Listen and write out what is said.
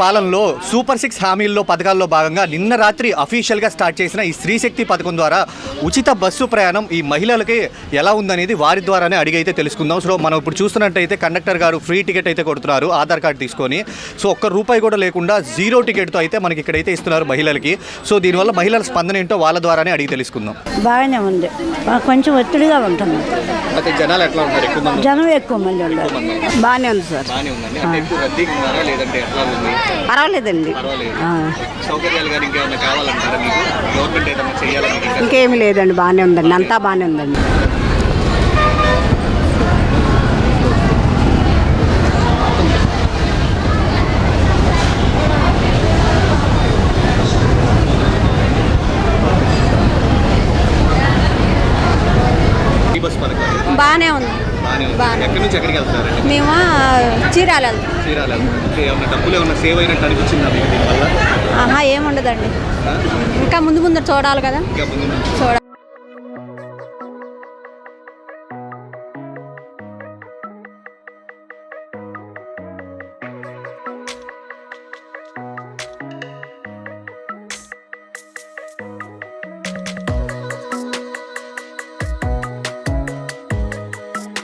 పాలనలో సూపర్ 6 హామీల్లో పథకాల్లో భాగంగా నిన్న రాత్రి అఫీషియల్గా స్టార్ట్ చేసిన ఈ స్త్రీ శక్తి పథకం ద్వారా ఉచిత బస్సు ప్రయాణం ఈ మహిళలకి ఎలా ఉందనేది వారి ద్వారానే అడిగైతే తెలుసుకుందాం. సో మనం ఇప్పుడు చూస్తున్నట్టయితే కండక్టర్ గారు ఫ్రీ టికెట్ అయితే కొడుతున్నారు ఆధార్ కార్డు తీసుకొని. సో ఒక్క రూపాయి కూడా లేకుండా 0 టికెట్తో అయితే మనకి ఇక్కడైతే ఇస్తున్నారు మహిళలకి. సో దీనివల్ల మహిళల స్పందన ఏంటో వాళ్ళ ద్వారానే అడిగి తెలుసుకుందాం. బాగానే ఉంది, కొంచెం ఒత్తిడిగా ఉంటుంది. అయితే జనాలు ఎట్లా ఉంటారు? జనం ఎక్కువ మంది ఉన్నారు. బాగానే ఉంది సార్. పర్వాలేదండి. ఇంకేమీ లేదండి, బాగానే ఉందండి, అంతా బాగానే ఉందండి. బాగానే ఉంది. ఎక్కడి నుంచి ఎక్కడికి వెళ్తారు? మేము చీరాల డబ్బులు ఏమన్నా సేవ్ అయినట్టు అనిపించిందా మీకు దీనివల్ల? ఏముండదండి, ఇంకా ముందు చూడాలి కదా, చూడాలి.